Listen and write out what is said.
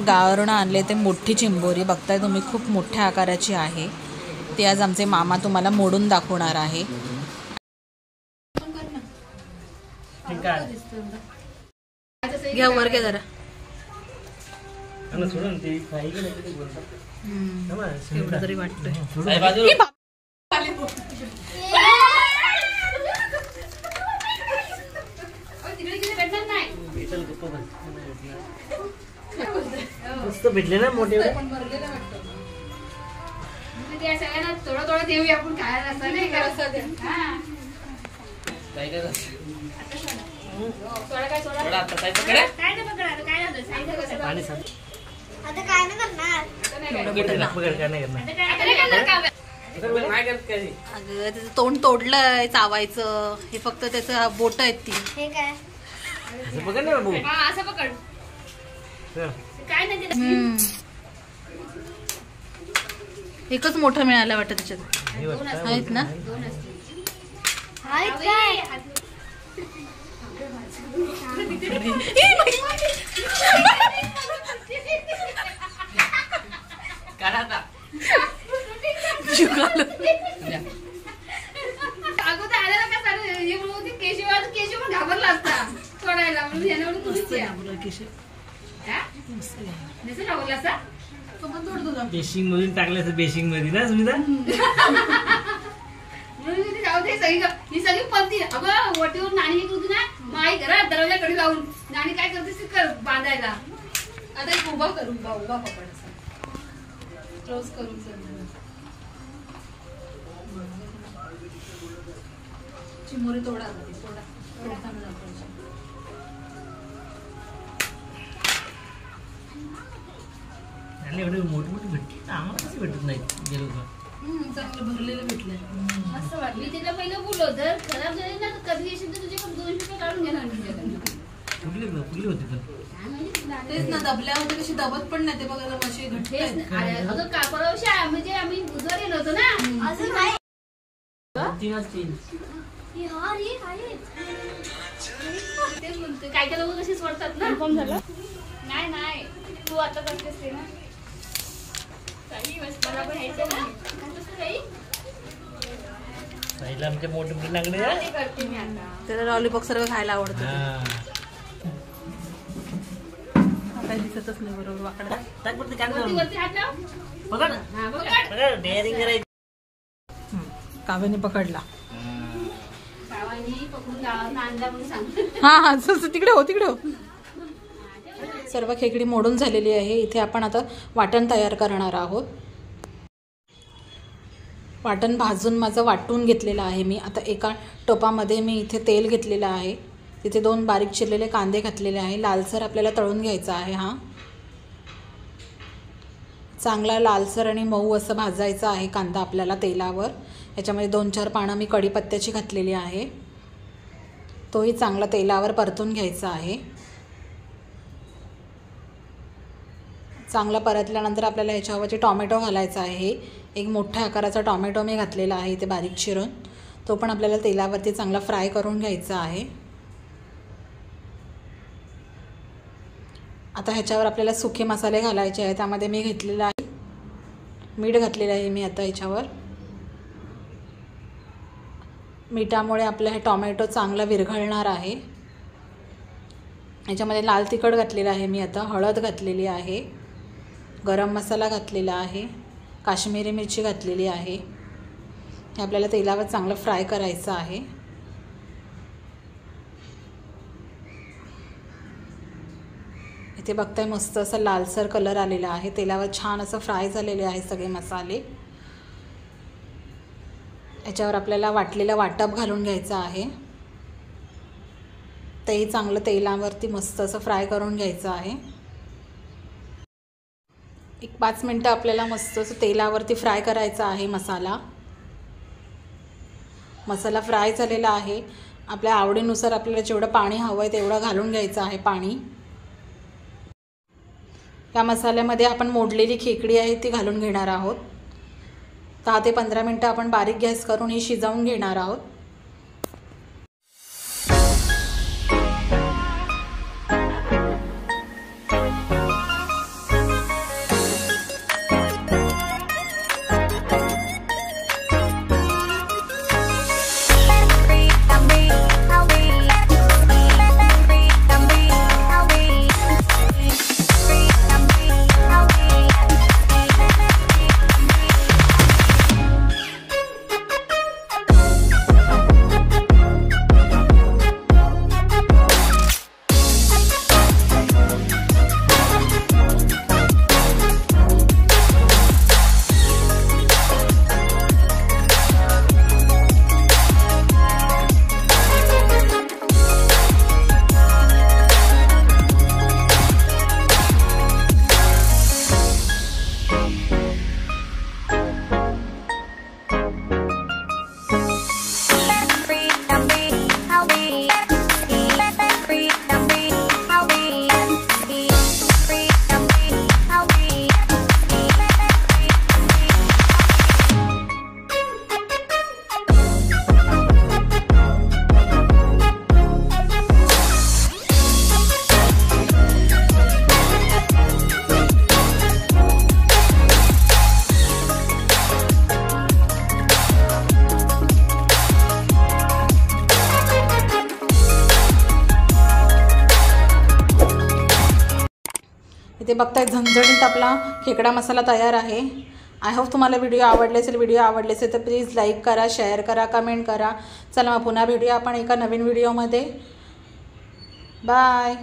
गावावरून आणले ते मोठी चिंबोरी बघताय तुम्ही, खूप मोठ्या आकाराची आहे. ती आज आमचे मामा तुम्हाला मोडून दाखवणार आहे. घ्या वर घ्या जरा. एवढं तरी वाटतंय. मस्त भेटले ना मोठे. थोडं थोडं देऊया आपण खायला असं नाही का. त्याचं तोंड तोडलंय चावायचं. हे फक्त त्याचं बोट आहेत ती. बघ ना बाबू. असं पकड. काय नाही एकच मोठं मिळालं वाटतं त्याच्यात. आहेत ना. अगोदर आला ना का केशव पण घाबरला असता सोडायला. बेशिंग मधून टाकलं बेशिंग मध्ये ना सुमिता. ही सगळी पलती. अगं वटीवर नाणी येत होती ना. माई घरात दरवाजाकडे लावून नाणी काय करते कर बांधायला. आता एक उभा करून उभा पकडायचा क्लोज करून. चिमोरी तोडा एवढे मोठे मोठे भेटते आम्हाला कसे भेटत नाही. गेलो का चांगलं भरलेलं भेटलं असं वाटलं. मी तिला पहिलं बोललो जर खराब झाले ना तर कधी येशील तर तुझे 200 रुपये काढून घेणार तुझ्याकडे. कुठली होती पण तेच ना. दबल्यावर कशी दबत पण नाही. ते बघायला मशी घट्ट. अगं कापडावशी म्हणजे आम्ही बुधवार गेलो होतो ना. असं काय तेच म्हणते. काय काय लोक कशीच वाटतात ना. कन्फर्म झालं नाही नाही. तू आता करतेस ते ना. मला पण यायचं ना. साईला आमच्या मोठे मोठे लागले. ते करते मी आता. त्याला लॉलीपॉप सर्व खायला आवडतं. काही दिसतच नाही बरोबर वाकडा. वरती हात लाव. पकड. हा पकड. डेअरिंग करायची. काव्याने पकडला. कावानी पकडून गावात आणला म्हणून सांग. हा तिकडे हो तिकडे हो. सर्व खेकडी मोडून झालेली आहे. इथे आपण आता वाटण तयार करणार आहोत. वाटण भाजून माझं वाटून घेतलेलं आहे मी. आता एका टोपामध्ये मी इथे तेल घेतलेलं आहे. तिथे 2 बारीक चिरलेले कांदे घातलेले आहे. लालसर आपल्याला तळून घ्यायचा आहे. हा चांगला लालसर आणि मऊ असं भाजायचा आहे कांदा आपल्याला तेलावर. याच्यामध्ये 2-4 पानं मी कढीपत्त्याची घातलेली आहे. तोही चांगला तेलावर परतून घ्यायचा आहे. चांगला परतल्यानंतर आपल्याला ह्याच्यावरती टॉमॅटो घालायचा आहे. एक मोठ्या आकाराचा टॉमॅटो मी घातलेला आहे ते बारीक चिरून. तो पण आपल्याला तेलावरती चांगला फ्राय करून घ्यायचा आहे. आता ह्याच्यावर आपल्याला सुके मसाले घालायचे आहेत. त्यामध्ये मी घेतलेलं आहे मीठ घातलेलं आहे मी आता ह्याच्यावर. मीठामुळे आपलं हे टॉमॅटो चांगला विरघळणार आहे. ह्याच्यामध्ये लाल तिखट घातलेलं आहे मी आता. हळद घातलेली आहे. गरम मसाला घातलेला आहे. काश्मीरी मिरची घातलेली आहे. हे आपल्याला तेलावर चांगलं फ्राय करायचं आहे. इथे बघताय मस्त असं लालसर कलर आलेला आहे. तेलावर छान असं फ्राय झालेले आहे सगळे मसाले. याच्यावर आपल्याला वाटलेलं वाटप घालून घ्यायचं आहे. तेही चांगलं तेलावरती मस्त असं फ्राय करून घ्यायचं आहे. एक 5 मिनटं आपल्याला मस्त असं तेलावरती फ्राय करायचा आहे मसाला. मसाला फ्राय झालेला आहे. आपल्या आवडीनुसार आपल्याला जेवढं पाणी हवं आहे तेवढं घालून घ्यायचं आहे पाणी. या मसाल्यामध्ये आपण मोडलेली खेकडी आहे ती घालून घेणार आहोत. 10 ते 15 मिनटं आपण बारीक गॅस करून ही शिजवून घेणार आहोत. इथे बघताय झणझणीत आपला खेकडा मसाला तयार आहे. आय होप तुम्हाला व्हिडिओ आवडले असेल. व्हिडिओ आवडले असेल तर प्लीज लाईक करा, शेअर करा, कमेंट करा. चला मग पुन्हा भेटूया आपण एका नवीन व्हिडिओमध्ये. बाय.